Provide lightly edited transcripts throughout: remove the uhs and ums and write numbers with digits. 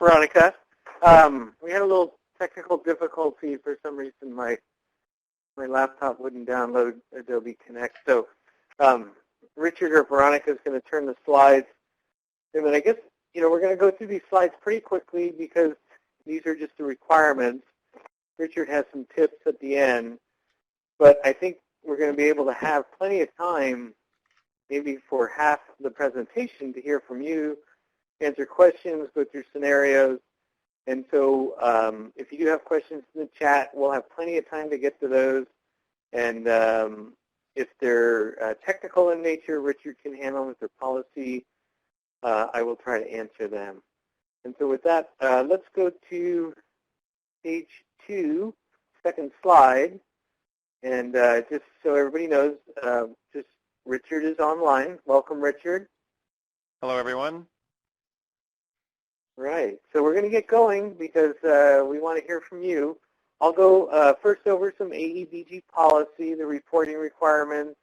Veronica. We had a little technical difficulty. For some reason, my laptop wouldn't download Adobe Connect. So Richard or Veronica is going to turn the slides. And then I guess, we're going to go through these slides pretty quickly because these are just the requirements. Richard has some tips at the end. But I think we're going to be able to have plenty of time, maybe for half the presentation, to hear from you, answer questions, go through scenarios. And so if you do have questions in the chat, we'll have plenty of time to get to those. And if they're technical in nature, Richard can handle them. If they're policy, I will try to answer them. And so with that, let's go to page 2, second slide. And just so everybody knows, just Richard is online. Welcome, Richard. Hello, everyone. Right. So we're going to get going because we want to hear from you. I'll go first over some AEBG policy, the reporting requirements,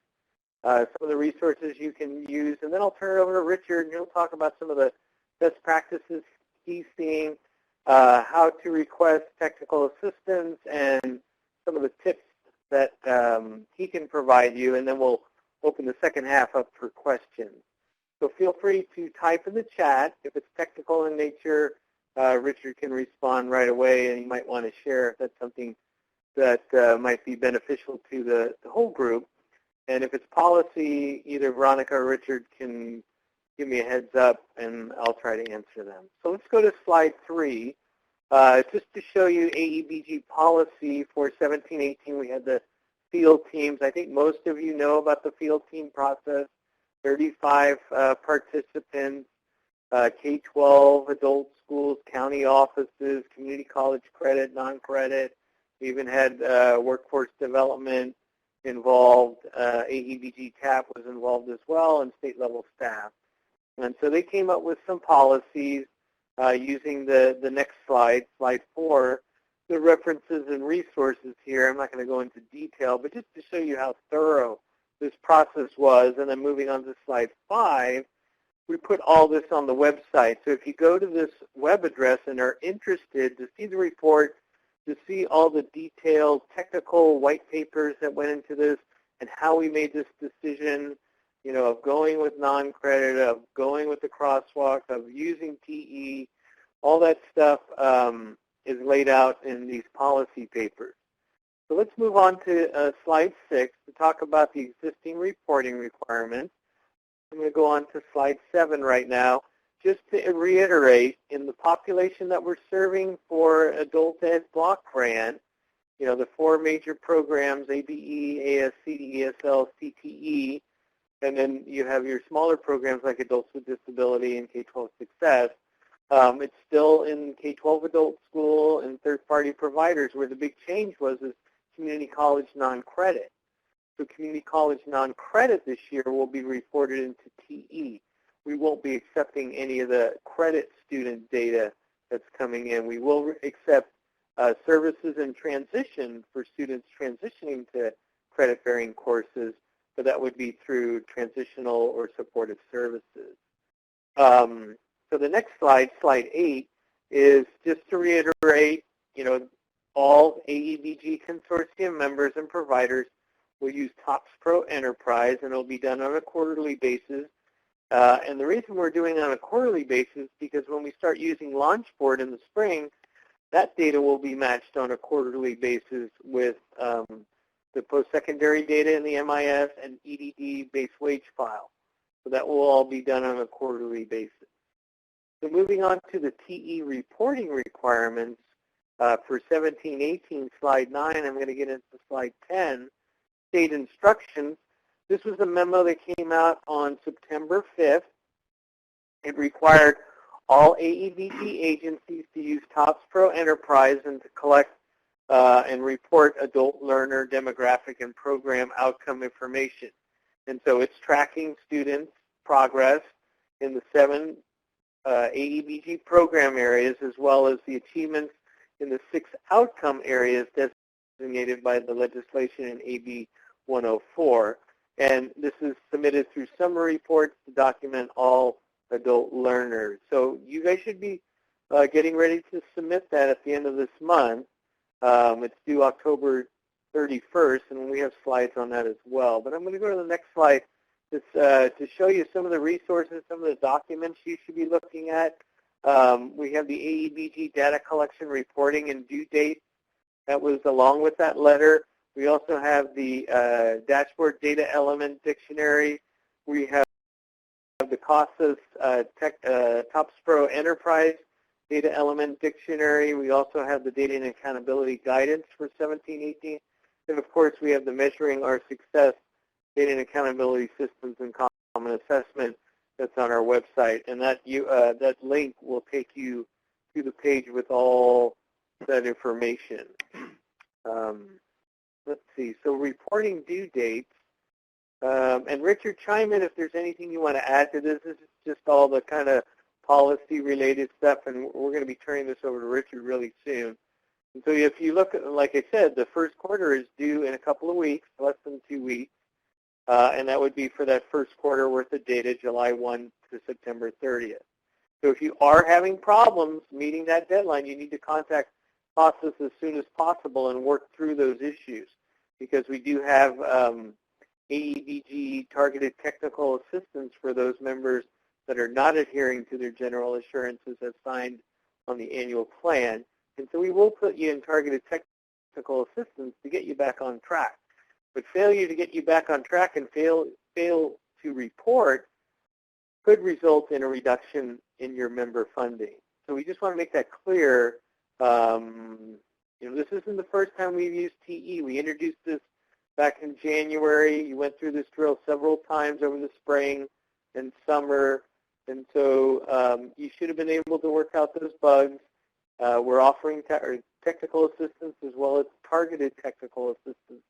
some of the resources you can use, and then I'll turn it over to Richard, and he'll talk about some of the best practices he's seeing, how to request technical assistance, and some of the tips that he can provide you, and then we'll open the second half up for questions. So feel free to type in the chat. If it's technical in nature, Richard can respond right away, and you might want to share if that's something that might be beneficial to the whole group. And if it's policy, either Veronica or Richard can give me a heads up, and I'll try to answer them. So let's go to slide 3. Just to show you AEBG policy for 17-18, we had the field teams. I think most of you know about the field team process. 35 participants, K-12, adult schools, county offices, community college credit, non-credit. We even had workforce development involved. AEBG TAP was involved as well, and state-level staff. And so they came up with some policies using the next slide, slide 4, the references and resources here. I'm not going to go into detail, but just to show you how thorough this process was. And then moving on to slide 5, we put all this on the website. So if you go to this web address and are interested to see the report, to see all the detailed technical white papers that went into this and how we made this decision, of going with non-credit, of going with the crosswalk, of using TE, all that stuff is laid out in these policy papers. So let's move on to slide 6 to talk about the existing reporting requirements. I'm going to go on to slide 7 right now. Just to reiterate, in the population that we're serving for Adult Ed Block Grant, the 4 major programs, ABE, ASC, ESL, CTE, and then you have your smaller programs like Adults with Disability and K-12 Success. It's still in K-12 adult school and third-party providers where the big change was is community college non-credit. So community college non-credit this year will be reported into TE. We won't be accepting any of the credit student data that's coming in. We will accept services in transition for students transitioning to credit-bearing courses, but that would be through transitional or supportive services. So the next slide, slide 8, is just to reiterate, all AEBG consortium members and providers will use TOPSpro Enterprise, and it will be done on a quarterly basis. And the reason we're doing it on a quarterly basis is because when we start using Launchboard in the spring, that data will be matched on a quarterly basis with the post-secondary data in the MIS and EDD base wage file. So that will all be done on a quarterly basis. So moving on to the TE reporting requirements for 17-18, slide 9, I'm going to get into slide 10, state instructions. This was a memo that came out on September 5th. It required all AEBG agencies to use TOPSpro Enterprise and to collect and report adult learner demographic and program outcome information. And so it's tracking students' progress in the 7 AEBG program areas as well as the achievements in the 6 outcome areas designated by the legislation in AB 104. And this is submitted through summary reports to document all adult learners. So you guys should be getting ready to submit that at the end of this month. It's due October 31st, and we have slides on that as well. But I'm going to go to the next slide to show you some of the resources, some of the documents you should be looking at. We have the AEBG data collection reporting and due date that was along with that letter. We also have the dashboard data element dictionary. We have the CASAS TOPSpro Enterprise Data Element Dictionary. We also have the Data and Accountability Guidance for 17-18. And of course, we have the Measuring Our Success Data and Accountability Systems and Common Assessment that's on our website. And that link will take you to the page with all that information. Let's see. So reporting due dates. And Richard, chime in if there's anything you want to add to this. This is just all the kind of policy-related stuff, and we're going to be turning this over to Richard really soon. And so if you look, like I said, the first quarter is due in a couple of weeks, less than 2 weeks, and that would be for that first quarter worth of data, July 1 to September 30th. So if you are having problems meeting that deadline, you need to contact CASAS as soon as possible and work through those issues, because we do have AEBG targeted technical assistance for those members that are not adhering to their general assurances as signed on the annual plan. And so we will put you in targeted technical assistance to get you back on track. But failure to get you back on track and fail to report could result in a reduction in your member funding. So we just want to make that clear. This isn't the first time we've used TE. We introduced this back in January. You went through this drill several times over the spring and summer, and so you should have been able to work out those bugs. We're offering technical assistance as well as targeted technical assistance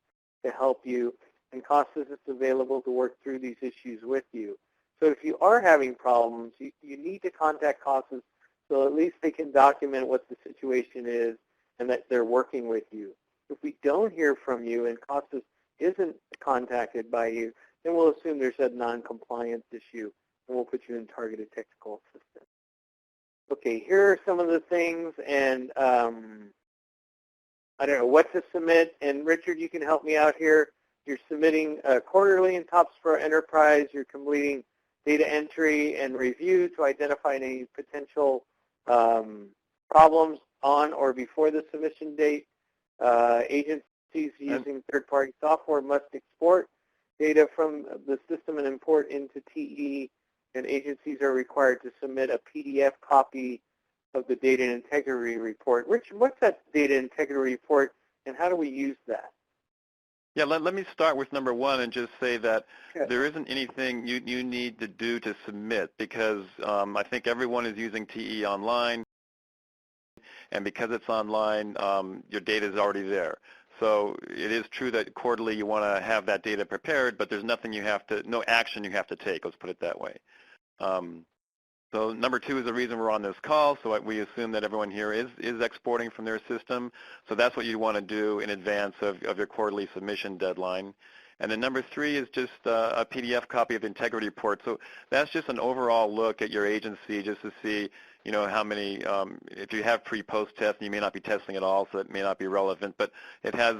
to help you, and CASAS is available to work through these issues with you. So if you are having problems, you need to contact CASAS so at least they can document what the situation is and that they're working with you. If we don't hear from you and CASAS isn't contacted by you, then we'll assume there's a non-compliance issue, and we'll put you in targeted technical assistance. Okay, here are some of the things, and I don't know what to submit. And Richard, you can help me out here. You're submitting quarterly in TOPSpro Enterprise. You're completing data entry and review to identify any potential problems on or before the submission date. Agencies using third-party software must export data from the system and import into TE, and agencies are required to submit a PDF copy of the data integrity report. Richard, what's that data integrity report, and how do we use that? Yeah, let me start with number one and just say that there isn't anything you need to do to submit, because I think everyone is using TE online, and because it's online, your data is already there. So it is true that quarterly you want to have that data prepared, but there's nothing no action you have to take, let's put it that way. So number two is the reason we're on this call, so we assume that everyone here is exporting from their system. So that's what you want to do in advance of your quarterly submission deadline. And then number three is just a PDF copy of the integrity report. So that's just an overall look at your agency just to see, how many, if you have pre-post tests, you may not be testing at all, so it may not be relevant, but it has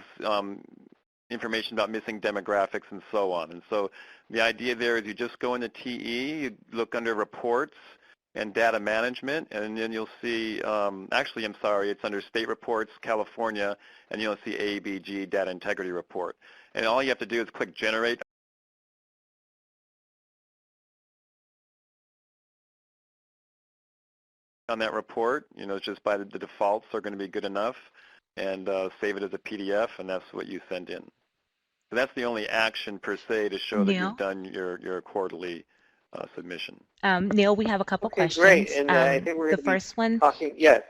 information about missing demographics and so on. And so the idea there is you just go into TE, you look under reports and data management, and then you'll see, actually, I'm sorry, it's under state reports, California, and you'll see AEBG data integrity report. And all you have to do is click generate on that report. It's just by the defaults are going to be good enough, and save it as a PDF, and that's what you send in. So that's the only action per se to show that you've done your quarterly submission. Neil, we have a couple questions. Great, and I think we're going to be talking, yes.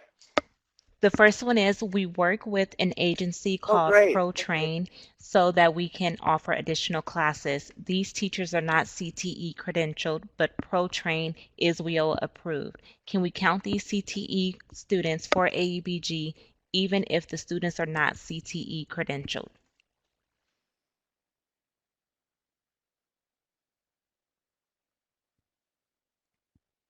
The first one is we work with an agency called ProTrain so that we can offer additional classes. These teachers are not CTE credentialed, but ProTrain is WIO approved. Can we count these CTE students for AEBG even if the students are not CTE credentialed?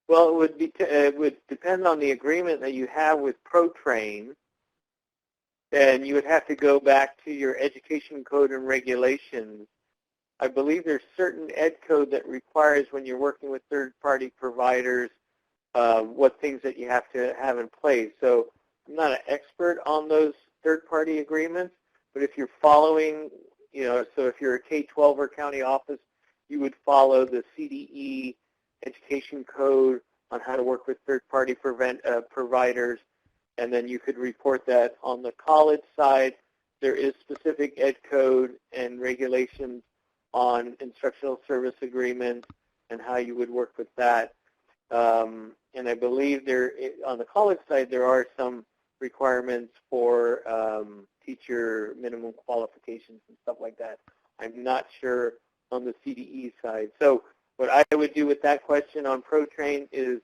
Well, it would depend on the agreement that you have with ProTrain, and you would have to go back to your education code and regulations. I believe there's certain ed code that requires when you're working with third-party providers what things that you have to have in place. So I'm not an expert on those third-party agreements, but if you're following, so if you're a K-12 or county office, you would follow the CDE education code on how to work with third-party providers, and then you could report that. On the college side, there is specific ed code and regulations on instructional service agreements and how you would work with that. And I believe on the college side, there are some requirements for teacher minimum qualifications and stuff like that. I'm not sure on the CDE side. So what I would do with that question on ProTrain is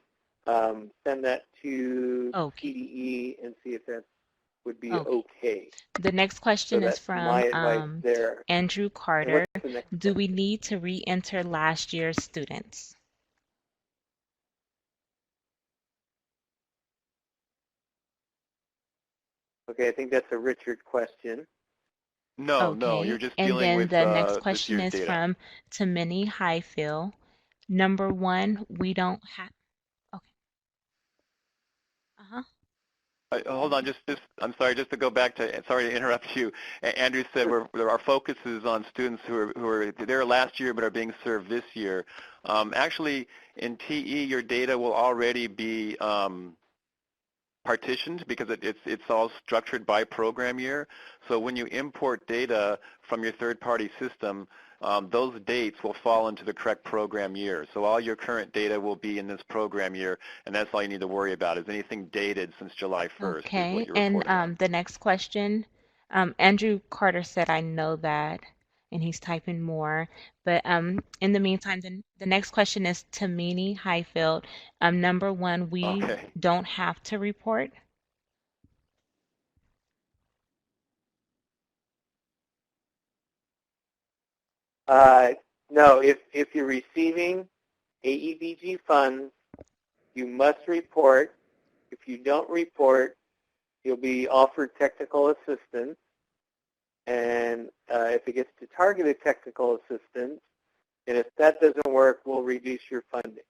send that to CDE and see if that would be okay. The next question is from Andrew Carter. Do we need to re-enter last year's students? Okay, I think that's a Richard question. No, you're just dealing with the next question is data. from Tamini Highfield. Number one, we don't have. Okay. Hold on, I'm sorry, just to go back to, sorry to interrupt you. Andrew said our focus is on students who were there last year but are being served this year. Actually, in TE, your data will already be partitioned because it's all structured by program year. So when you import data from your third-party system, those dates will fall into the correct program year. So all your current data will be in this program year, and that's all you need to worry about is anything dated since July 1st. Okay, is what you're reporting on. The next question, Andrew Carter said, I know that, and he's typing more. But in the meantime, the next question is Tamini Highfield. Number one, we don't have to report. No, if you're receiving AEBG funds, you must report. If you don't report, you'll be offered technical assistance. And if it gets to targeted technical assistance, and if that doesn't work, we'll reduce your funding.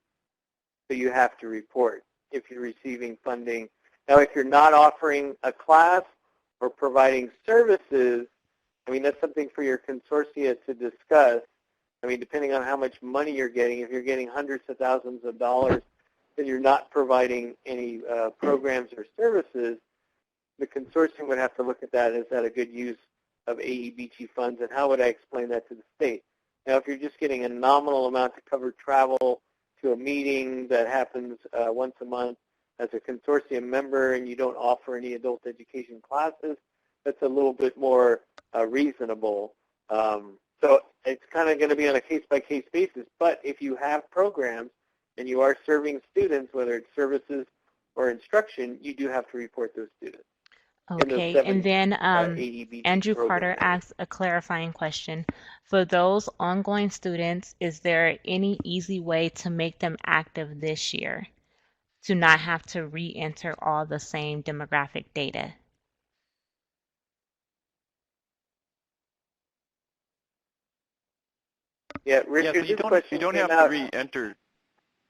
So you have to report if you're receiving funding. Now, if you're not offering a class or providing services, I mean, that's something for your consortia to discuss. I mean, depending on how much money you're getting, if you're getting hundreds of thousands of dollars, then you're not providing any programs or services, the consortium would have to look at that. Is that a good use of AEBG funds, and how would I explain that to the state? Now, if you're just getting a nominal amount to cover travel to a meeting that happens once a month as a consortium member and you don't offer any adult education classes, that's a little bit more reasonable. So it's kind of going to be on a case-by-case basis. But if you have programs and you are serving students, whether it's services or instruction, you do have to report those students. Okay, and then Andrew Carter asks a clarifying question. For those ongoing students, is there any easy way to make them active this year to not have to re-enter all the same demographic data? Yeah, Richard, so you don't have to re-enter.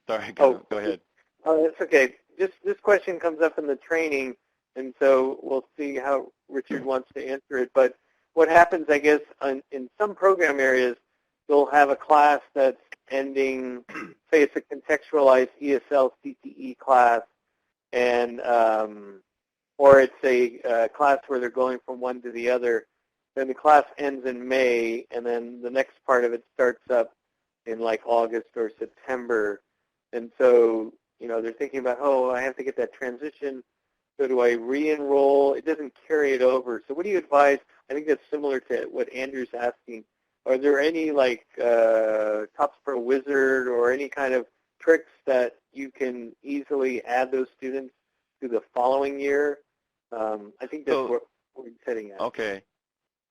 Sorry, go ahead. Oh, that's okay. This question comes up in the training, and so we'll see how Richard wants to answer it. But what happens, I guess, in some program areas, you'll have a class that's ending, say it's a contextualized ESL CTE class, and or it's a class where they're going from one to the other. Then the class ends in May, and then the next part of it starts up in like August or September. And so, they're thinking about, oh, I have to get that transition. So do I re-enroll? It doesn't carry it over. So what do you advise? I think that's similar to what Andrew's asking. Are there any like TOPSpro wizard or any kind of tricks that you can easily add those students to the following year? I think that's what we're heading at. Okay.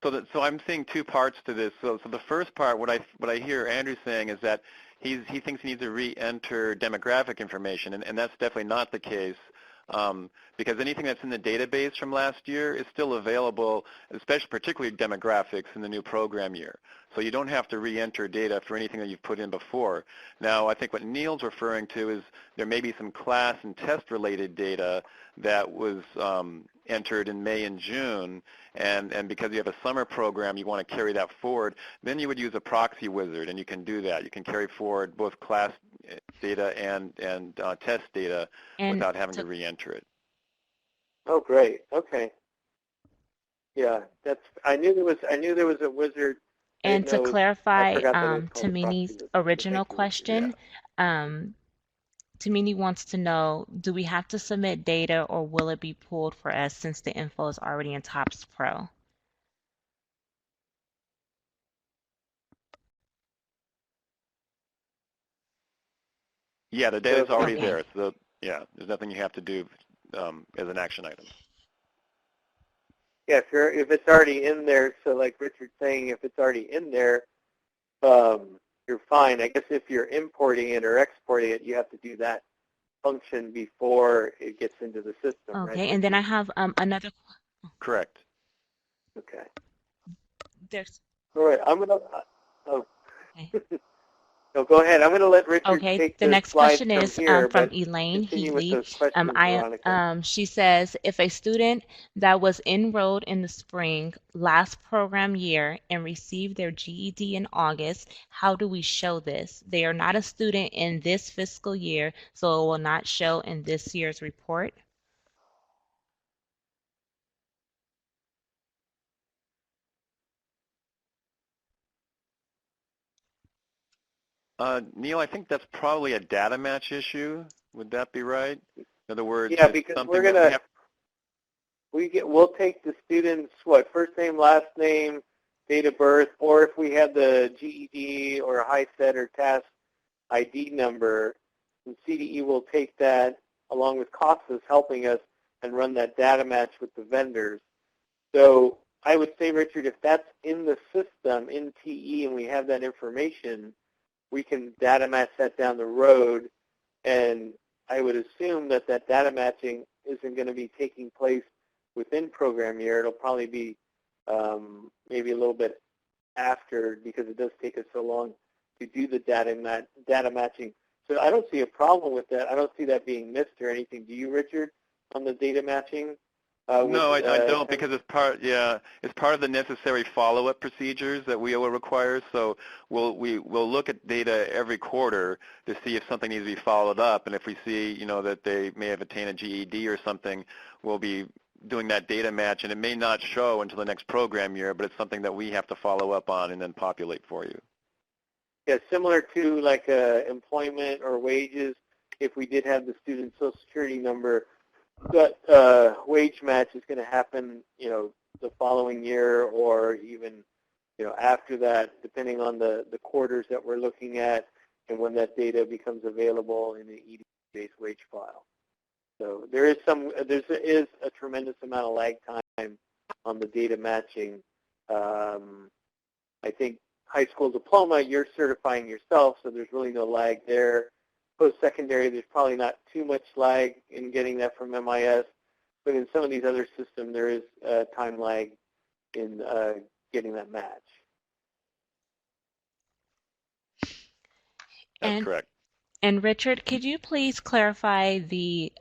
So I'm seeing two parts to this. So the first part, what I hear Andrew saying is that he thinks he needs to re-enter demographic information, and that's definitely not the case. Because anything that's in the database from last year is still available, especially particularly demographics in the new program year. So you don't have to re-enter data for anything that you've put in before. Now, I think what Neil's referring to is there may be some class and test-related data that was entered in May and June, and because you have a summer program, you want to carry that forward, then you would use a proxy wizard, and you can do that. You can carry forward both class data and test data without having to re-enter it. Oh, great. Okay. Yeah, I knew there was a wizard. And to clarify Tamini's original question, Tamini wants to know, do we have to submit data or will it be pulled for us since the info is already in TOPSpro? Yeah, the data is already there. So yeah, there's nothing you have to do as an action item. Yeah, if it's already in there, so like Richard's saying, if it's already in there, you're fine. I guess if you're importing it or exporting it, you have to do that function before it gets into the system, right? Okay, and then I have another. Correct. Okay. There's. All right, I'm gonna. Okay. No, go ahead. I'm going to let Richard take the next question is from Elaine Healy. She says, if a student that was enrolled in the spring last program year and received their GED in August, how do we show this? They are not a student in this fiscal year, so it will not show in this year's report. Neil, I think that's probably a data match issue. Would that be right? In other words, yeah, because we're gonna we'll take the student's first name, last name, date of birth, or if we have the GED or a high set or task ID number, and CDE will take that along with CASAS helping us and run that data match with the vendors. So I would say, Richard, if that's in the system in TE and we have that information, we can data match that down the road, and I would assume that that data matching isn't going to be taking place within program year. It'll probably be maybe a little bit after, because it does take us so long to do the data matching. So I don't see a problem with that. I don't see that being missed or anything. Do you, Richard, on the data matching? No, I don't, because it's part of the necessary follow-up procedures that WIOA requires. So we'll look at data every quarter to see if something needs to be followed up, and if we see that they may have attained a GED or something, we'll be doing that data match, and it may not show until the next program year, but it's something that we have to follow up on and then populate for you. Yeah, similar to like employment or wages. If we did have the student Social Security number, that wage match is going to happen, the following year or even, after that, depending on the quarters that we're looking at and when that data becomes available in the ED-based wage file. So there is a tremendous amount of lag time on the data matching. I think high school diploma, you're certifying yourself, so there's really no lag there. Post-secondary, there's probably not too much lag in getting that from MIS, but in some of these other systems, there is time lag in getting that match. That's correct. And Richard, could you please clarify the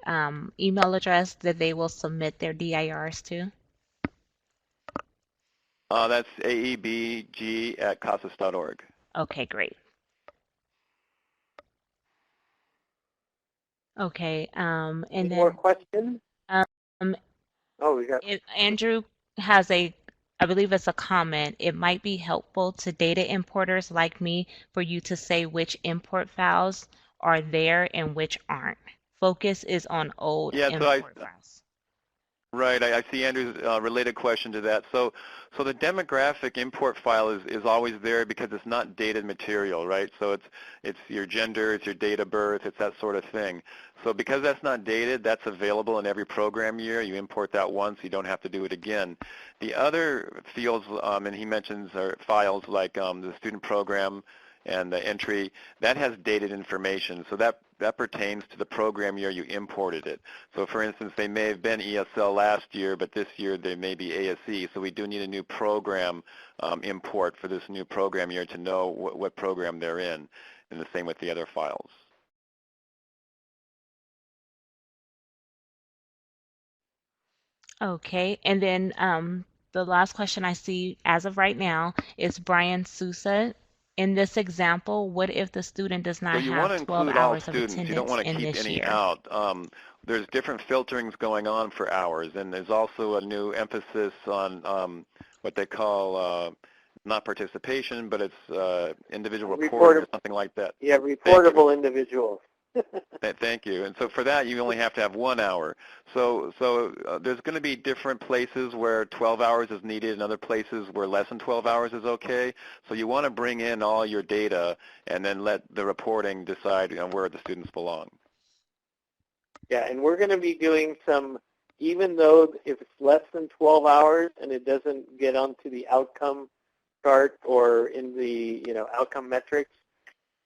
email address that they will submit their DIRs to? That's aebg@casas.org. Okay, great. Okay, and any then more questions? We got. Andrew has I believe it's a comment. It might be helpful to data importers like me for you to say which import files are there and which aren't. Focus is on old import files. Right, I see Andrew's related question to that. So the demographic import file is always there because it's not dated material, right? So it's your gender, it's your date of birth, it's that sort of thing. So because that's not dated, that's available in every program year. You import that once, you don't have to do it again. The other fields, and he mentions, are files like the student program and the entry, that has dated information. So that pertains to the program year you imported it. So for instance, they may have been ESL last year, but this year they may be ASE. So we do need a new program import for this new program year to know what program they're in, and the same with the other files. Okay, and then the last question I see as of right now is Brian Sousa. In this example, what if the student does So not you want have to 12 include all hours of students. You don't attendance want to in keep this any year? out. There's different filterings going on for hours, and there's also a new emphasis on what they call not participation, but it's individual reporting or something like that. Yeah, reportable individuals. Thank you. And so for that, you only have to have 1 hour. So there's going to be different places where 12 hours is needed and other places where less than 12 hours is okay. So you want to bring in all your data and then let the reporting decide where the students belong. Yeah, and we're going to be doing some, even though if it's less than 12 hours and it doesn't get onto the outcome chart or in the outcome metrics,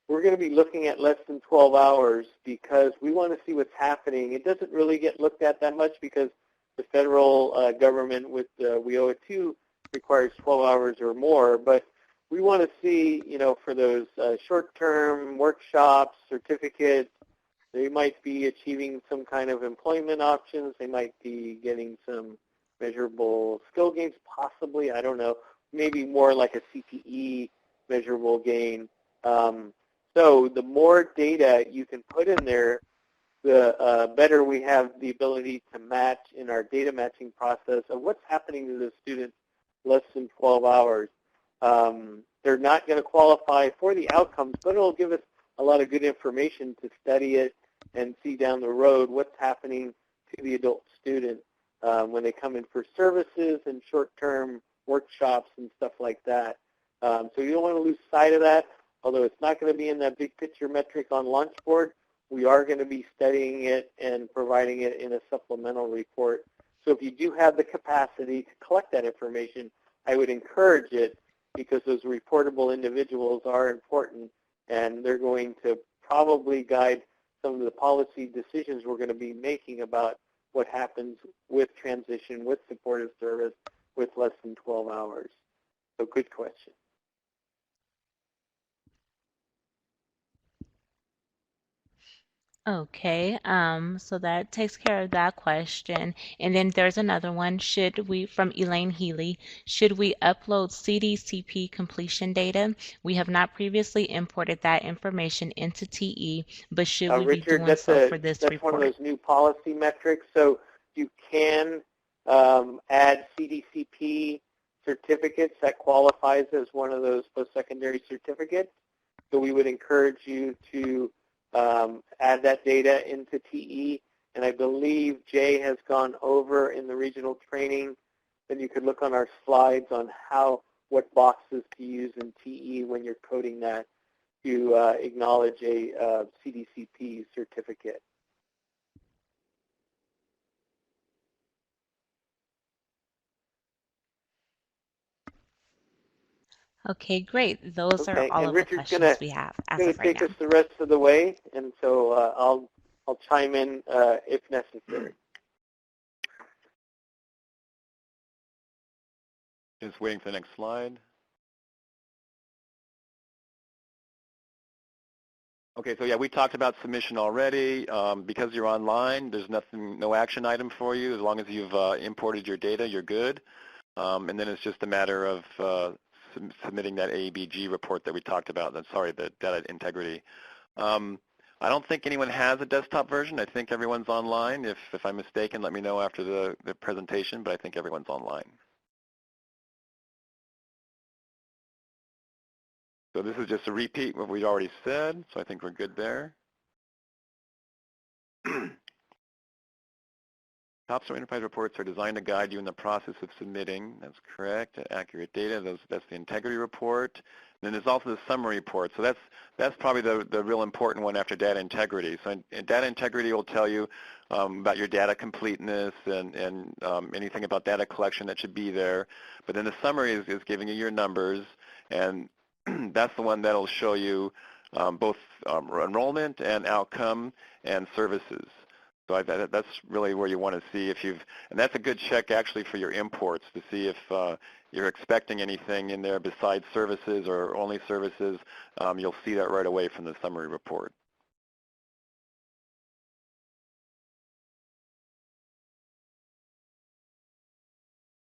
we're going to be looking at less than 12 hours because we want to see what's happening. It doesn't really get looked at that much because the federal government with We Owe It Too requires 12 hours or more, but we want to see, for those short-term workshops, certificates, they might be achieving some kind of employment options. They might be getting some measurable skill gains, possibly. I don't know. Maybe more like a CTE measurable gain. So the more data you can put in there, the better we have the ability to match in our data matching process of what's happening to the students less than 12 hours. They're not going to qualify for the outcomes, but it'll give us a lot of good information to study it and see down the road what's happening to the adult student when they come in for services and short-term workshops and stuff like that. So you don't want to lose sight of that. Although it's not going to be in that big picture metric on Launchboard, we are going to be studying it and providing it in a supplemental report. So if you do have the capacity to collect that information, I would encourage it because those reportable individuals are important and they're going to probably guide some of the policy decisions we're going to be making about what happens with transition, with supportive service, with less than 12 hours. So good question. Okay, so that takes care of that question. And then there's another one. From Elaine Healy, should we upload CDCP completion data? We have not previously imported that information into TE, but should we be Richard, doing so for this that's report? one of those new policy metrics. So you can add CDCP certificates that qualifies as one of those post-secondary certificates. So we would encourage you to add that data into TE, and I believe Jay has gone over in the regional training. Then you could look on our slides on what boxes to use in TE when you're coding that to acknowledge a CDCP certificate. Okay, great. Those are all of the questions we have as of right now. Take us the rest of the way, and so I'll chime in if necessary. Just waiting for the next slide. Okay, so yeah, we talked about submission already. Because you're online, there's no action item for you. As long as you've imported your data, you're good. And then it's just a matter of submitting that ABG report that we talked about. The data integrity. I don't think anyone has a desktop version. I think everyone's online. If I'm mistaken, let me know after the presentation, but I think everyone's online. So this is just a repeat of what we already said, so I think we're good there. TOPSpro enterprise reports are designed to guide you in the process of submitting. That's correct. Accurate data. That's the integrity report. And then there's also the summary report. So that's probably the real important one after data integrity. So data integrity will tell you about your data completeness and anything about data collection that should be there. But then the summary is giving you your numbers, and that's the one that'll show you both enrollment and outcome and services. So that's really where you want to see if you've, and that's a good check actually for your imports to see if you're expecting anything in there besides services or only services. You'll see that right away from the summary report.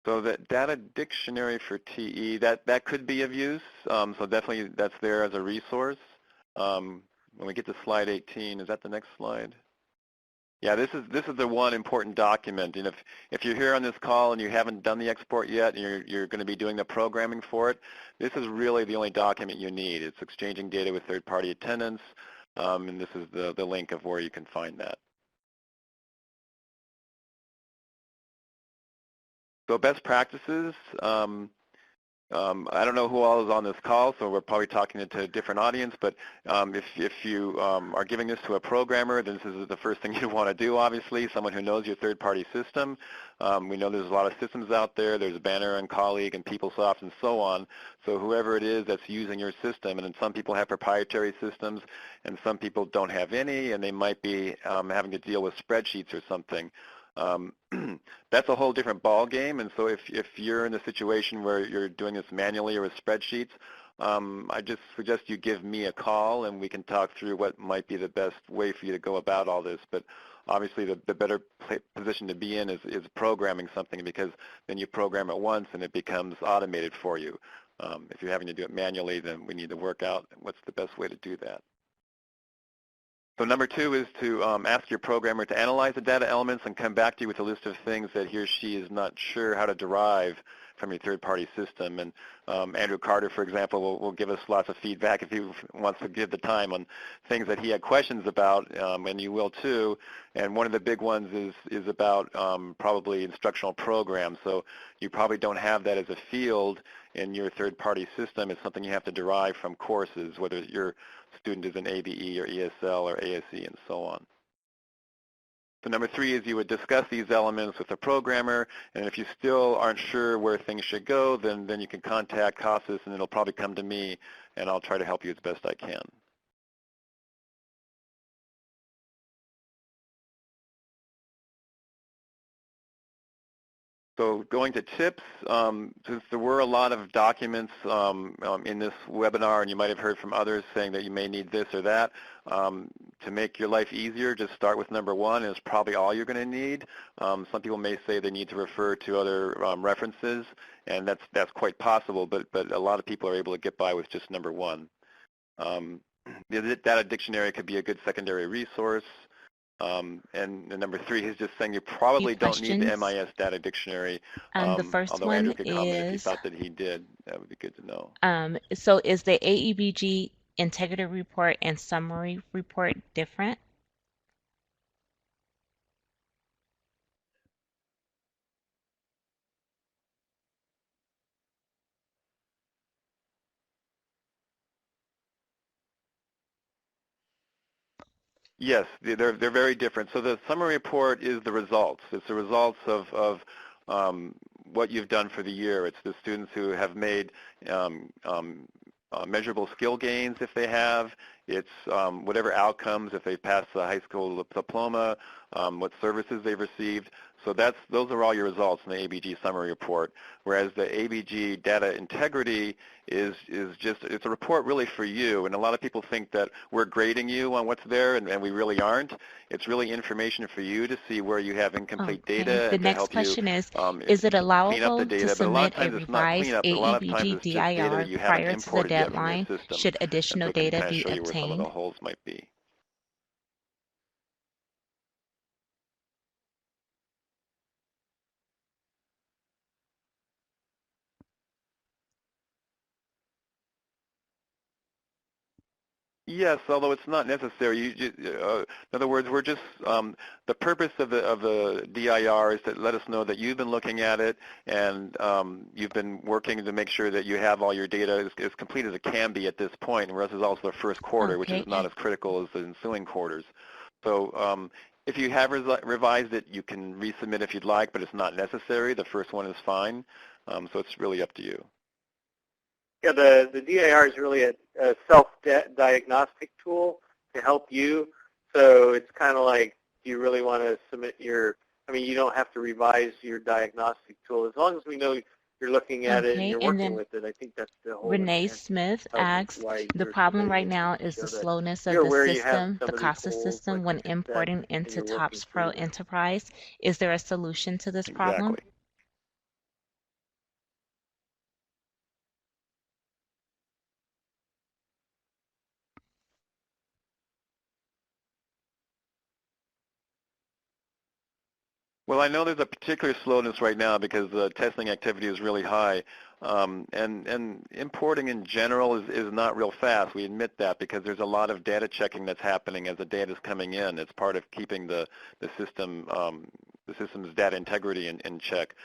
So that data dictionary for TE, that could be of use. So definitely that's there as a resource. When we get to slide 18, is that the next slide? Yeah, this is the one important document. And if you're here on this call and you haven't done the export yet, and you're going to be doing the programming for it, this is really the only document you need. It's exchanging data with third-party attendants, and this is the link of where you can find that. So best practices. I don't know who all is on this call, so we're probably talking to a different audience, but if you are giving this to a programmer, then this is the first thing you want to do, obviously, someone who knows your third-party system. We know there's a lot of systems out there. There's Banner and Colleague and PeopleSoft and so on. So whoever it is that's using your system, and then some people have proprietary systems, and some people don't have any, and they might be having to deal with spreadsheets or something. That's a whole different ball game, and so if you're in a situation where you're doing this manually or with spreadsheets, I just suggest you give me a call and we can talk through what might be the best way for you to go about all this. But obviously the better position to be in is programming something, because then you program it once and it becomes automated for you. If you're having to do it manually, then we need to work out what's the best way to do that. So number 2 is to ask your programmer to analyze the data elements and come back to you with a list of things that he or she is not sure how to derive from your third-party system. And Andrew Carter, for example, will give us lots of feedback if he wants to give the time on things that he had questions about, and you will too. And one of the big ones is about probably instructional programs. So you probably don't have that as a field in your third-party system. It's something you have to derive from courses, whether your student is in ABE or ESL or ASE and so on. So number 3 is you would discuss these elements with the programmer, and if you still aren't sure where things should go, then you can contact CASAS, and it'll probably come to me, and I'll try to help you as best I can. So going to tips, since there were a lot of documents in this webinar, and you might have heard from others saying that you may need this or that, to make your life easier, just start with number 1. It's probably all you're going to need. Some people may say they need to refer to other references, and that's quite possible, but a lot of people are able to get by with just number 1. The data dictionary could be a good secondary resource. And number 3 is just saying you probably don't need the MIS data dictionary. The first although one Andrew could comment if he is, thought that he did. That would be good to know. so is the AEBG integrity report and summary report different? Yes, they're very different. So the summary report is the results. It's the results of what you've done for the year. It's the students who have made measurable skill gains if they have. It's whatever outcomes if they pass the high school diploma, what services they've received. So those are all your results in the ABG summary report. Whereas the ABG data integrity is just, it's a report really for you. And a lot of people think that we're grading you on what's there, and we really aren't. It's really information for you to see where you have incomplete data. The and next to help question you, is it clean up the allowable data. to But a lot of submit a times it's not revised cleanup. A lot of times AEBG it's just data DIR that you haven't prior to the imported yet from your deadline system. should And additional so it can data kind of be show you where some of the obtained? holes might be. Yes, although it's not necessary. In other words, we're just the purpose of the DIR is to let us know that you've been looking at it and you've been working to make sure that you have all your data as complete as it can be at this point. Whereas this is also the first quarter, which is not as critical as the ensuing quarters. So if you have revised it, you can resubmit if you'd like, but it's not necessary. The first one is fine. So it's really up to you. Yeah, the DIR is really a self-diagnostic tool to help you. So it's kind of like, do you really want to submit your, I mean, you don't have to revise your diagnostic tool. As long as we know you're looking at it and Okay, you're and working then with it, I think that's the whole Renee intent Smith of asks, why the you're problem submitting right it, just now to is the show that slowness of you're the aware you have system, some the of these CASA holes, system, like when Richard said, importing and into you're working through TOPSpro them. Enterprise. Is there a solution to this problem? Exactly. Well, I know there's a particular slowness right now because the testing activity is really high, and importing in general is not real fast. We admit that because there's a lot of data checking that's happening as the data is coming in. It's part of keeping the system's data integrity in check.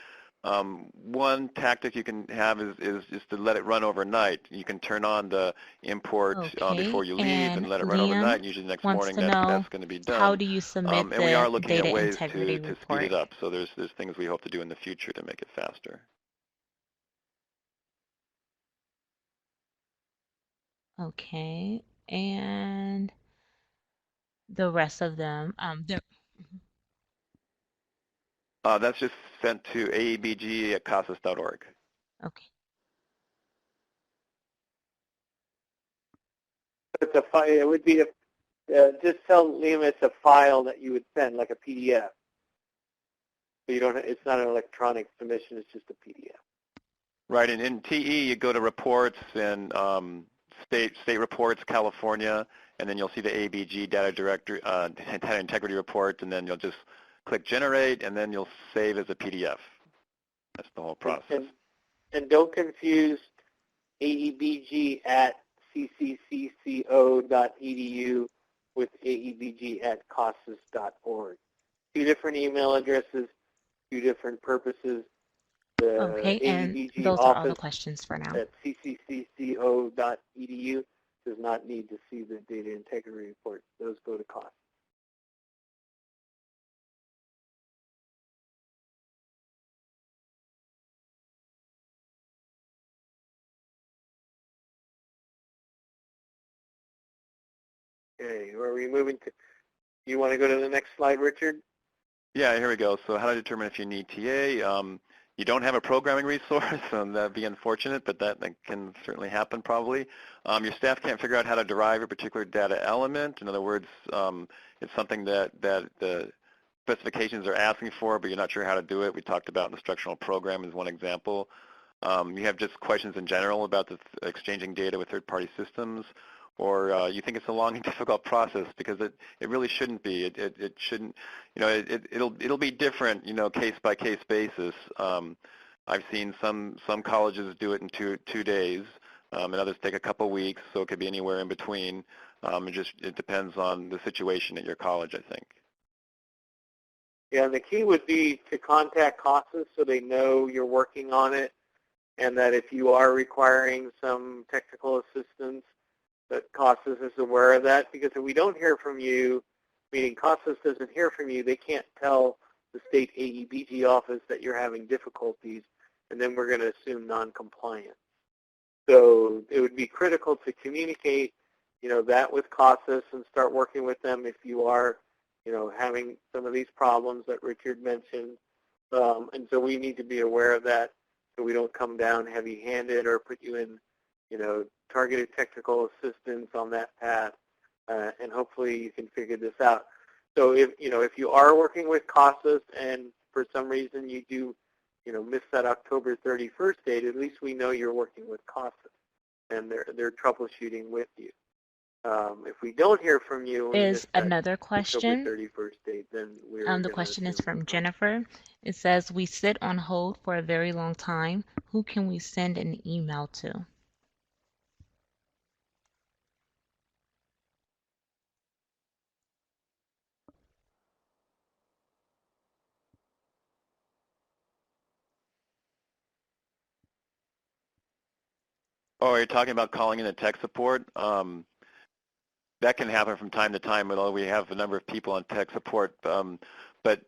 One tactic you can have is just to let it run overnight. You can turn on the import Okay, before you leave and and let it run overnight. Liam And usually the next wants morning to know, that's going to be how done. do you submit And we are the looking at data ways integrity to speed it report? up. So there's things we hope to do in the future to make it faster. Okay, and the rest of them, That's just sent to aebg@casas.org. okay. It's a file. It would be just tell Liam it's a file that you would send, like a PDF. So you don't. It's not an electronic submission. It's just a PDF. Right, and in TE you go to reports and state reports, California, and then you'll see the ABG data integrity report, and then you'll just click generate, and then you'll save as a PDF. That's the whole process. And don't confuse aebg@cccco.edu with aebg@casas.org. Two different email addresses, two different purposes. The Okay, and AEBG those are all the office questions for now. at cccco.edu does not need to see the data integrity report. Those go to CASAS. Okay, where are we moving to? You want to go to the next slide, Richard? Yeah, here we go. So how to determine if you need TA. You don't have a programming resource, and that'd be unfortunate, but that can certainly happen probably. Your staff can't figure out how to derive a particular data element. In other words, it's something that the specifications are asking for, but you're not sure how to do it. We talked about instructional program as one example. You have just questions in general about the exchanging data with third-party systems, or you think it's a long and difficult process because it really shouldn't be. It shouldn't, it'll be different, case by case basis. I've seen some colleges do it in two days, and others take a couple weeks, so it could be anywhere in between. It depends on the situation at your college, I think. Yeah, and the key would be to contact CASAS so they know you're working on it, and that if you are requiring some technical assistance, that CASAS is aware of that. Because if we don't hear from you, meaning CASAS doesn't hear from you, they can't tell the state AEBG office that you're having difficulties, and then we're going to assume noncompliance. So it would be critical to communicate, that with CASAS and start working with them if you are, having some of these problems that Richard mentioned. And so we need to be aware of that so we don't come down heavy-handed or put you in, targeted technical assistance on that path. And hopefully you can figure this out. So if you are working with CASAS and for some reason you do, miss that October 31st date, at least we know you're working with CASAS and they're troubleshooting with you. If we don't hear from you, Is another question. October 31st date, then we're The question is from Jennifer. It says, we sit on hold for a very long time. Who can we send an email to? Oh, you're talking about calling in a tech support? That can happen from time to time, although we have a number of people on tech support. But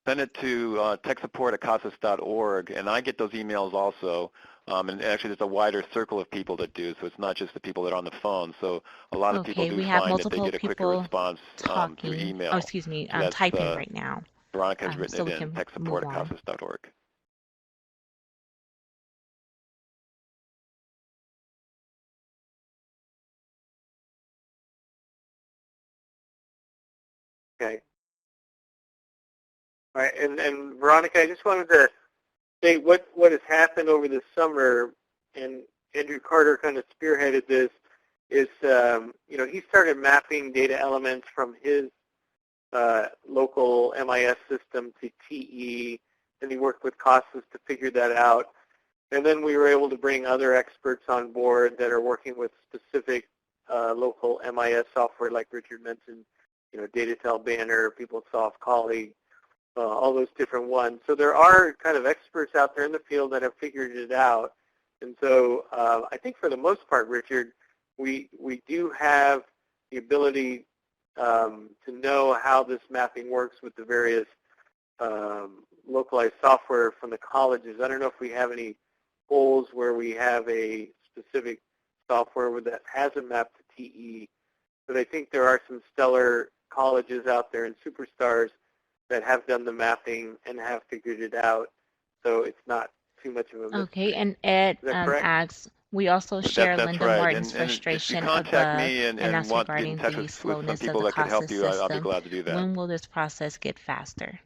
send it to techsupport@casas.org, and I get those emails also. And actually, there's a wider circle of people that do, so it's not just the people that are on the phone. So a lot of people Okay, do we have find that they multiple get a quicker people response through talking, oh, email. excuse me, So that's typing right now, Veronica's written so it we in, can tech move support at on. CASAS.org. Okay. All right, and Veronica, I just wanted to say what has happened over the summer, and Andrew Carter kind of spearheaded this, is he started mapping data elements from his local MIS system to TE, and he worked with CASAS to figure that out. And then we were able to bring other experts on board that are working with specific local MIS software, like Richard mentioned, DataTel Banner, PeopleSoft Colleague, all those different ones. So there are kind of experts out there in the field that have figured it out. And so I think for the most part, Richard, we do have the ability to know how this mapping works with the various localized software from the colleges. I don't know if we have any holes where we have a specific software that has a map to TE, but I think there are some stellar colleges out there and superstars that have done the mapping and have figured it out, so it's not too much of a mystery. Okay, and Ed asks, we also share That's Linda right. Martin's And if you frustration contact above, me and that's want to get in regarding touch the with some slowness of people the that could help CASAS you, I'll be system. glad to do that. When will this process get faster?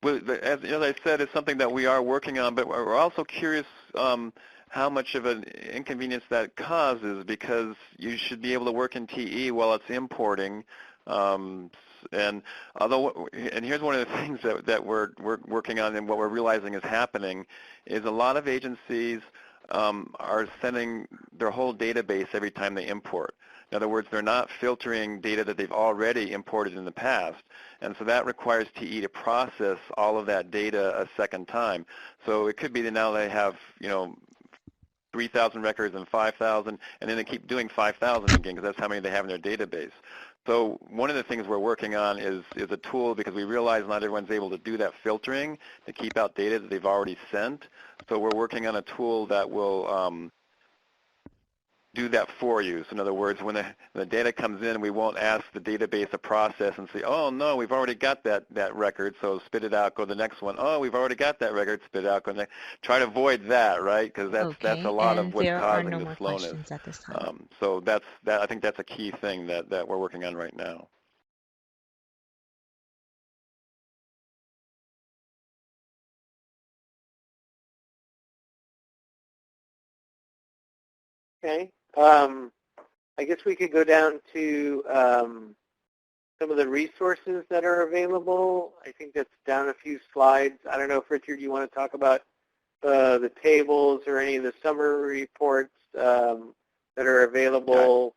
Well, as I said, it's something that we are working on, but we're also curious how much of an inconvenience that causes, because you should be able to work in TE while it's importing. And here's one of the things that we're working on, and what we're realizing is happening is a lot of agencies are sending their whole database every time they import. In other words, they're not filtering data that they've already imported in the past, and so that requires TE to process all of that data a second time. So it could be that now they have 3,000 records and 5,000, and then they keep doing 5,000 again, because that's how many they have in their database. So one of the things we're working on is a tool, because we realize not everyone's able to do that filtering to keep out data that they've already sent. So we're working on a tool that will do that for you. So in other words, when the data comes in, we won't ask the database to process and say, oh, no, we've already got that record, so spit it out, go to the next one. Oh, we've already got that record, spit it out, go to the next. Try to avoid that, right? Because that's a lot of what's causing the slowness. There are no more questions at this time. So I think that's a key thing that we're working on right now. Okay. I guess we could go down to some of the resources that are available. I think that's down a few slides. I don't know if, Richard, you want to talk about the tables or any of the summary reports that are available.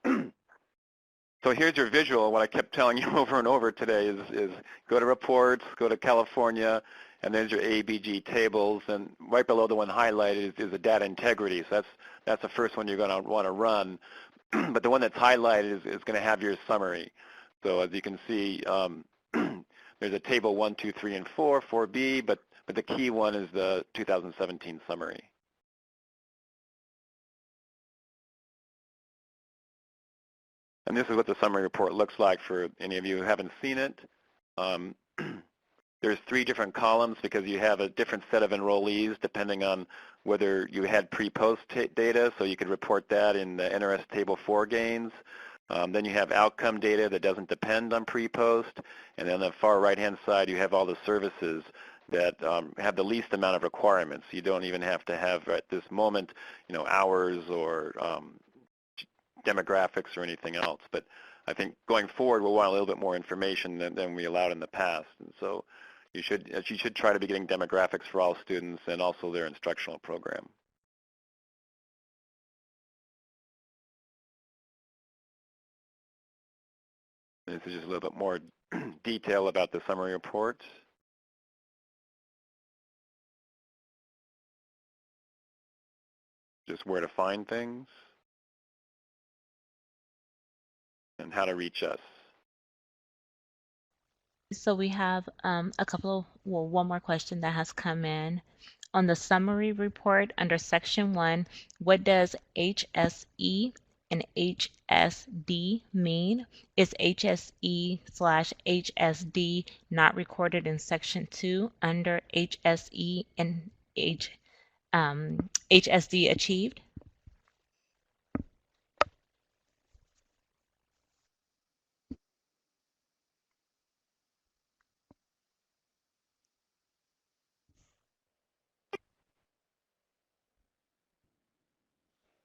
So here's your visual. What I kept telling you over and over today is go to reports, go to California, and there's your ABG tables, and right below the one highlighted is the data integrity. So that's the first one you're going to want to run. But the one that's highlighted is going to have your summary. So as you can see, there's a table 1, 2, 3, and 4, 4B, but the key one is the 2017 summary. And this is what the summary report looks like for any of you who haven't seen it. There's 3 different columns because you have a different set of enrollees depending on whether you had pre-post data, so you could report that in the NRS Table 4 gains. Then you have outcome data that doesn't depend on pre-post, and then on the far right-hand side you have all the services that have the least amount of requirements. You don't even have to have at this moment, hours or demographics or anything else. But I think going forward we'll want a little bit more information than we allowed in the past, and so you should try to be getting demographics for all students and also their instructional program. And this is just a little bit more detail about the summary report. just where to find things and how to reach us. So we have one more question that has come in. On the summary report under section 1, what does HSE and HSD mean? Is HSE/HSD not recorded in section 2 under HSE and HSD achieved?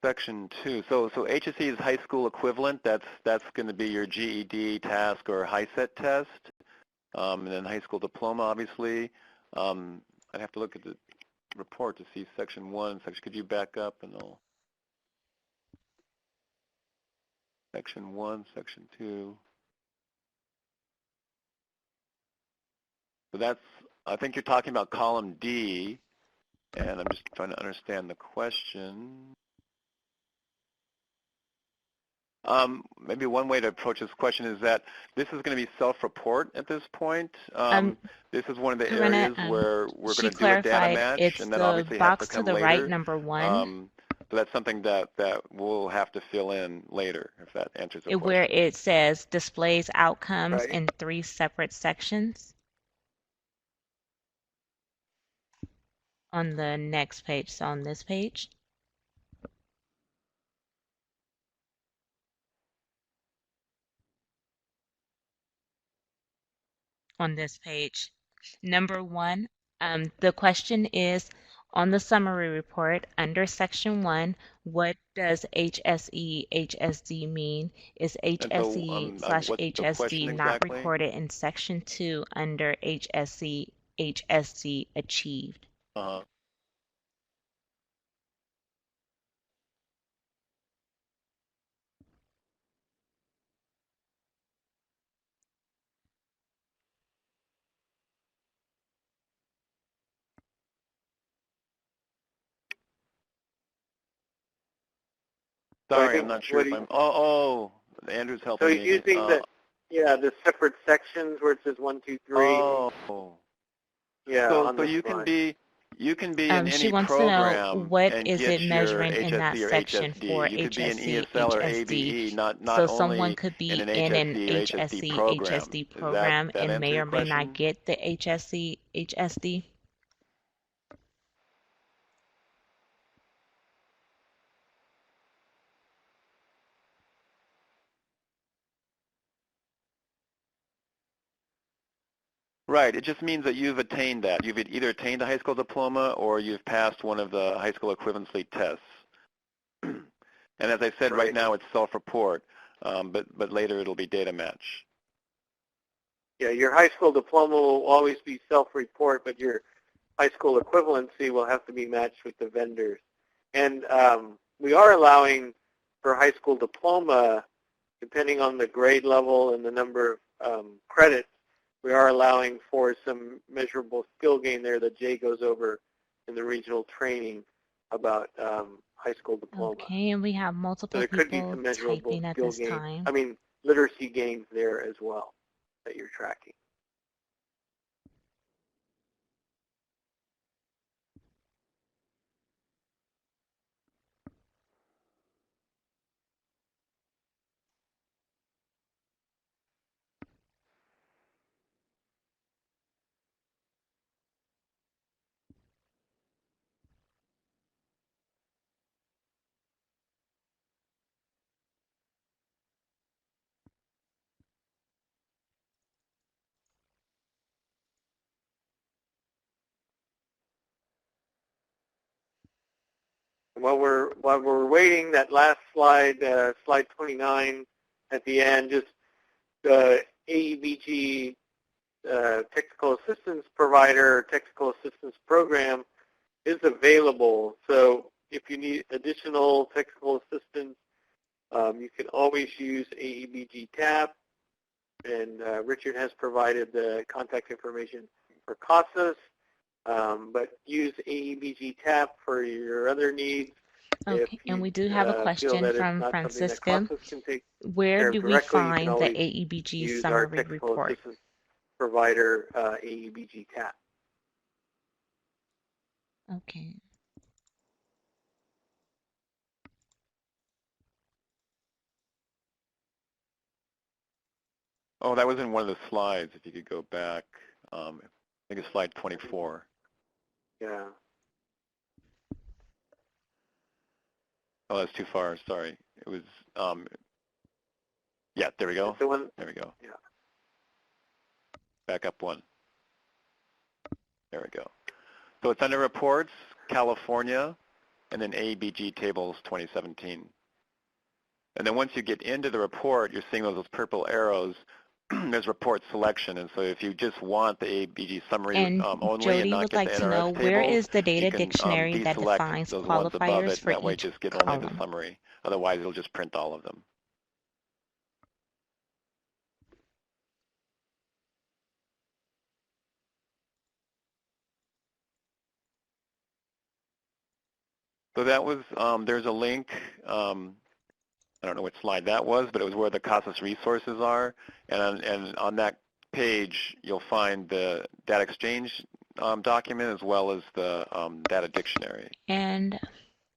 Section 2. So HSE is high school equivalent. That's going to be your GED, TASC, or HiSET test, and then high school diploma, obviously. I'd have to look at the report to see section 1. Could you back up and I'll section 1, section 2. So I think you're talking about column D, and I'm just trying to understand the question. Maybe one way to approach this question is that this is going to be self-report at this point. This is one of the areas where we're going to do a data match, and then obviously has to come later. It's the box to the right, number 1. So that's something that we'll have to fill in later, if that answers the question. Where it says displays outcomes in 3 separate sections. On the next page, so on this page. On this page. Number 1, the question is, on the summary report under section 1, what does HSE, HSD mean? Is HSE/HSD not recorded in section 2 under HSE, HSD achieved? Sorry, I'm not sure if I'm. Andrew's helping me. So using the separate sections where it says 1, 2, 3. Oh. Yeah. So you can be in any she wants program to know what and is get it measuring your in that HSE or section HSD. for You could be in HSE, ESL or HSD. ABE, not So only someone could be in an in HSE or HSD program. HSD program That and may answer or your may not question? get the HSE, HSD. Right. It just means that you've attained that. You've either attained a high school diploma or you've passed one of the high school equivalency tests. And as I said, right now it's self-report, but later it'll be data match. Yeah, your high school diploma will always be self-report, but your high school equivalency will have to be matched with the vendors. And we are allowing for high school diploma, depending on the grade level and the number of credits, we are allowing for some measurable skill gain there that Jay goes over in the regional training about high school diploma. Okay, and we have multiple people typing at this time. I mean, literacy gains there as well that you're tracking. While we're waiting, that last slide, slide 29 at the end, just the AEBG technical assistance provider, technical assistance program is available. So if you need additional technical assistance, you can always use AEBG TAP, and Richard has provided the contact information for CASAS. But use AEBG TAP for your other needs. Okay, If and you we do have a feel question that it's from not something that Francisca. classes can take Where care of do we directly, you can find the always AEBG use our summary technical report? assistance provider, AEBG TAP. Okay. Oh, that was in one of the slides. If you could go back, I think it's slide 24. Yeah. Oh, that's too far. Sorry. It was, yeah, there we go. The one, there we go. Yeah. Back up one. There we go. So it's under Reports, California, and then AEBG Tables 2017. And then once you get into the report, you're seeing those purple arrows. There's report selection, and so if you just want the AEBG summary And only Jody and not would get like the to know, NRS where tables, is the data you can dictionary that deselect defines those ones above qualifiers it, and for that way each just get only the column? summary. Otherwise, it'll just print all of them. So that was, there's a link, I don't know which slide that was, but it was where the CASAS resources are. And on that page, you'll find the data exchange document as well as the data dictionary. And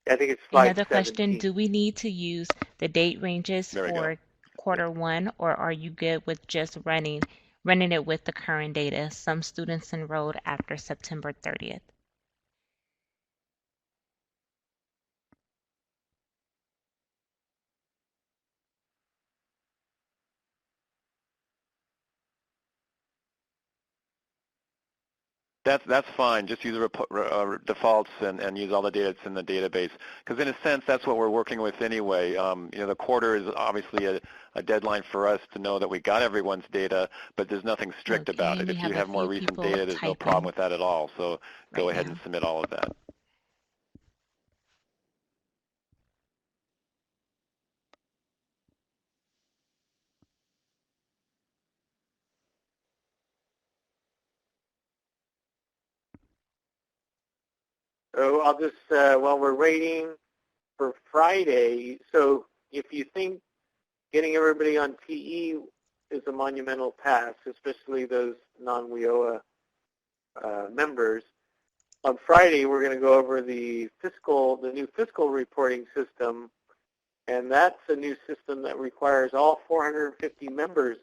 I think it's slide another 17. question, do we need to use the date ranges There we go. for quarter one, or are you good with just running it with the current data? Some students enrolled after September 30th. That's fine. Just use defaults and use all the data that's in the database. Because in a sense, that's what we're working with anyway. The quarter is obviously a deadline for us to know that we got everyone's data, but there's nothing strict about it. If you have more recent data, there's no problem with that at all. So go ahead and submit all of that. So I'll just, while we're waiting for Friday, so if you think getting everybody on TE is a monumental task, especially those non-WIOA members, on Friday we're going to go over the new fiscal reporting system, and that's a new system that requires all 450 members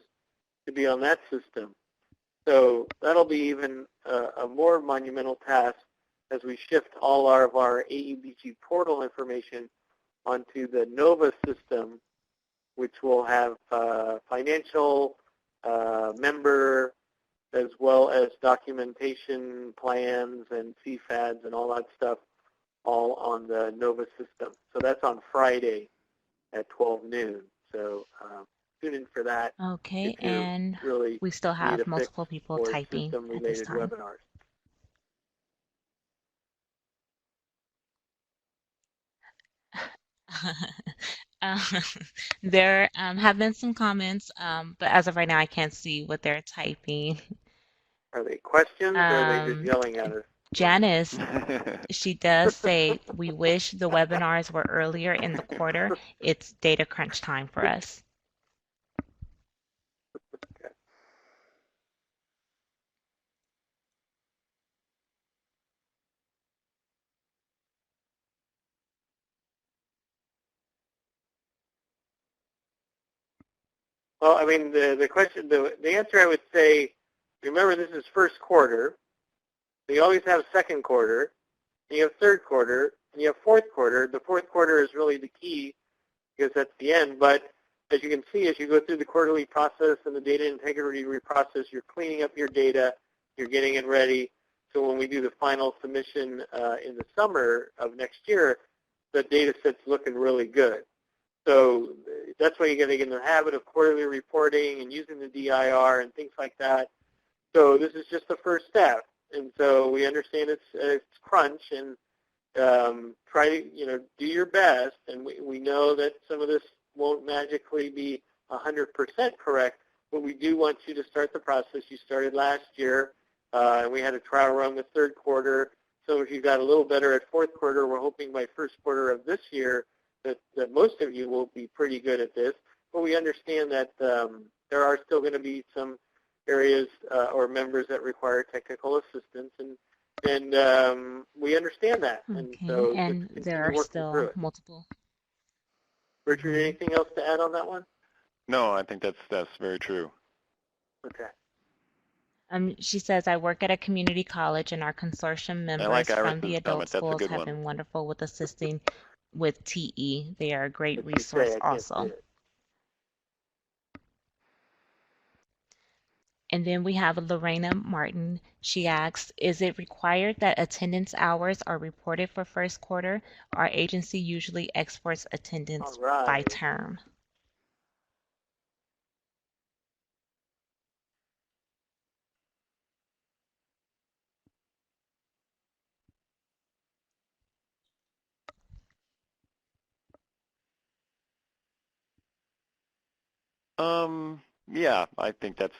to be on that system. So that'll be even a more monumental task as we shift all of our AEBG portal information onto the NOVA system, which will have financial, member, as well as documentation plans and CFADs and all that stuff, all on the NOVA system. So that's on Friday at 12 noon. So tune in for that. Okay, and really we still have multiple people typing at this time. Webinars. There have been some comments, but as of right now, I can't see what they're typing. Are they questions or are they just yelling at us? Janice, she does say, we wish the webinars were earlier in the quarter. It's data crunch time for us. Okay. Well, I mean, the question, the answer I would say, remember this is first quarter. So you always have second quarter, and you have third quarter, and you have fourth quarter. The fourth quarter is really the key because that's the end. But as you can see, as you go through the quarterly process and the data integrity reprocess, you're cleaning up your data, you're getting it ready. So when we do the final submission in the summer of next year, the data set's looking really good. So that's why you're going to get in the habit of quarterly reporting and using the DIR and things like that. So this is just the first step. And so we understand it's crunch, and try to do your best. And we know that some of this won't magically be 100% correct, but we do want you to start the process. You started last year, and we had a trial run with third quarter. So if you got a little better at fourth quarter, we're hoping by first quarter of this year that most of you will be pretty good at this. But we understand that there are still going to be some areas or members that require technical assistance, and we understand that. Okay, and so and just there are still multiple. Richard, anything else to add on that one? No, I think that's very true. Okay. She says, I work at a community college, and our consortium members from the adult schools have been wonderful with assisting with TE. They are a great resource also. And then we have Lorena Martin. She asks, is it required that attendance hours are reported for first quarter? Our agency usually exports attendance by term. Yeah, I think that's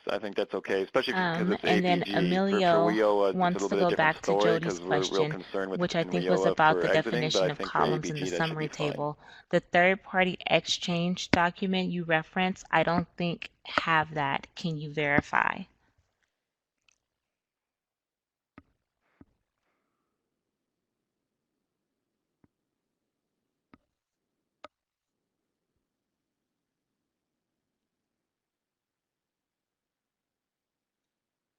okay, especially because it's and then ABG. Emilio for WIOA, it's a wants little to bit of go a different back to story Jody's because we're real question, concerned with which I in think was WIOA about for the exiting, but definition I of think for columns in ABG the that should summary be fine. table. The third-party exchange document you reference, I don't think have that. Can you verify?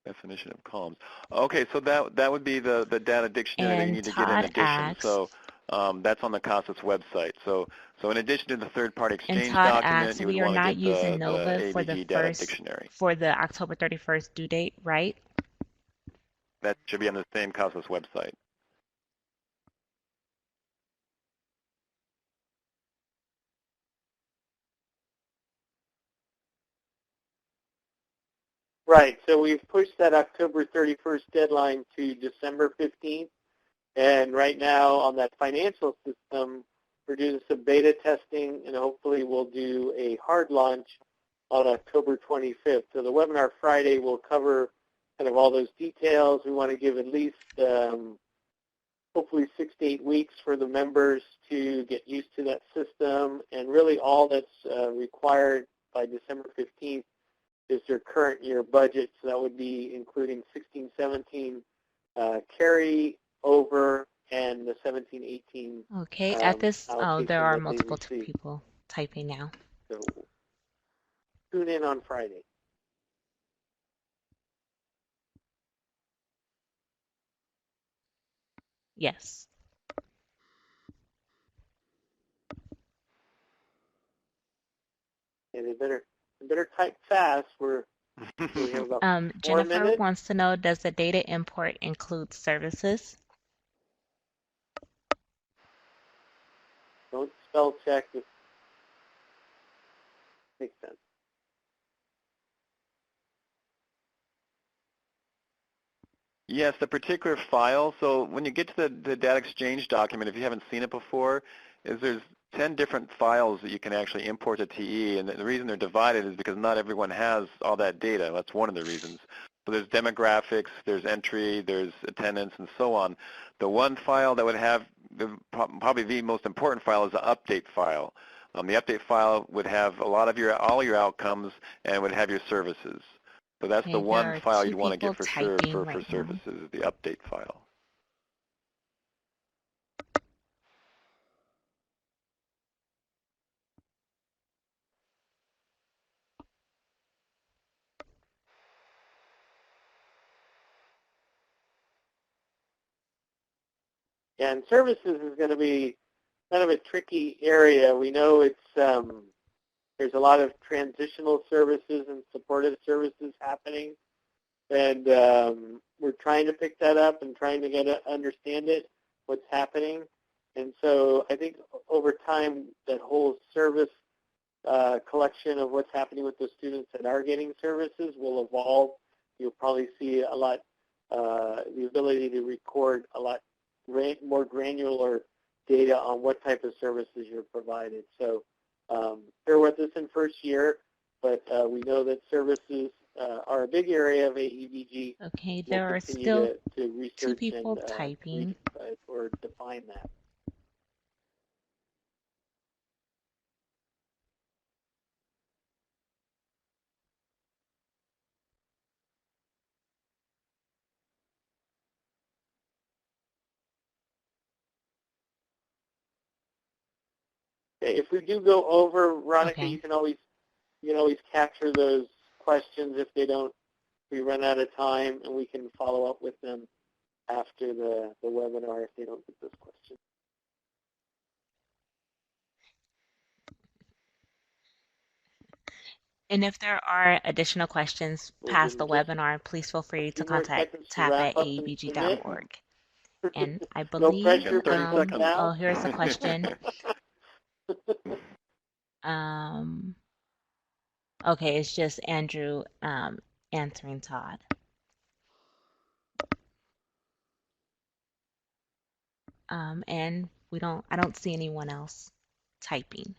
Definition of columns. Okay, so that would be the data dictionary that you need to get in addition. So that's on the CASAS website. So in addition to the third-party exchange document, you would want to get the ABG data dictionary. For the October 31st due date, right? That should be on the same CASAS website. Right. So we've pushed that October 31st deadline to December 15th. And right now on that financial system, we're doing some beta testing, and hopefully we'll do a hard launch on October 25th. So the webinar Friday will cover kind of all those details. We want to give at least hopefully 6 to 8 weeks for the members to get used to that system. And really all that's required by December 15th is their current year budget. So that would be including 16-17 carry over and the 17-18. Okay, at this, there are multiple people typing now. So tune in on Friday. Yes. And they better type fast. We have about 4 Jennifer minutes. wants to know, does the data import include services? Don't spell check. It makes sense. Yes, the particular file. So when you get to the data exchange document, if you haven't seen it before, there's 10 different files that you can actually import to TE, and the reason they're divided is because not everyone has all that data. That's one of the reasons. So there's demographics, there's entry, there's attendance, and so on. The one file that would have probably the most important file is the update file. The update file would have a lot of all your outcomes and would have your services. So that's the one file you'd want to get for sure for services, the update file. And services is going to be kind of a tricky area. We know it's there's a lot of transitional services and supportive services happening, and we're trying to pick that up and trying to get to understand it, what's happening. And so I think over time that whole service collection of what's happening with the students that are getting services will evolve. You'll probably see a lot, the ability to record a lot more granular data on what type of services you're provided. So bear with us in first year, but we know that services are a big area of AEBG. Okay, We'll there are continue still to research two people and typing. or define that. Okay, if we do go over, Veronica, Okay. you can always capture those questions if we run out of time, and we can follow up with them after the webinar if they don't get those questions. And if there are additional questions past the webinar, please feel free to contact tap@aebg.org. And I No believe, pressure, 30 seconds now. oh, here's a question. Okay, it's just Andrew answering Todd. And I don't see anyone else typing.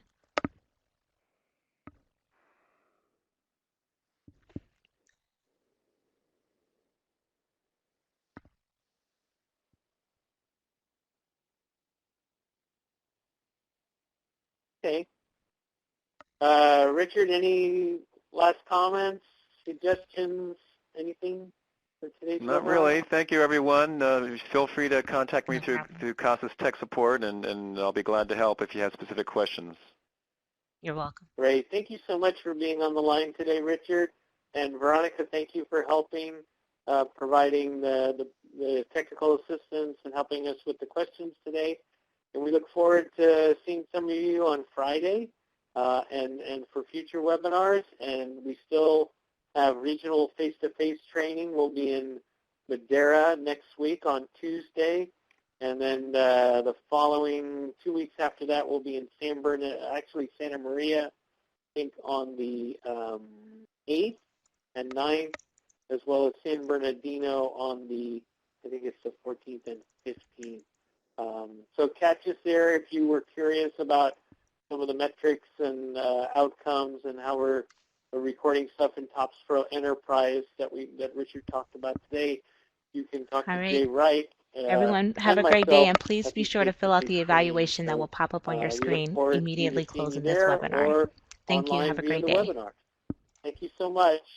Okay. Richard, any last comments, suggestions, anything for today's webinar? Not really. Thank you, everyone. Feel free to contact me through CASA's tech support, and I'll be glad to help if you have specific questions. You're welcome. Great. Thank you so much for being on the line today, Richard. And Veronica, thank you for helping, providing the technical assistance and helping us with the questions today. And we look forward to seeing some of you on Friday and for future webinars. And we still have regional face-to-face training. We'll be in Madera next week on Tuesday. And then the following 2 weeks after that, we'll be in Santa Maria, I think on the 8th and 9th, as well as San Bernardino on I think it's the 14th and 15th. So catch us there if you were curious about some of the metrics and outcomes and how we're recording stuff in TOPSpro Enterprise that Richard talked about today. You can talk to Jay Wright. Everyone, have a great day, and please be sure to fill out the evaluation that will pop up on your screen immediately closing this webinar. Thank you. Have a great day. Thank you so much.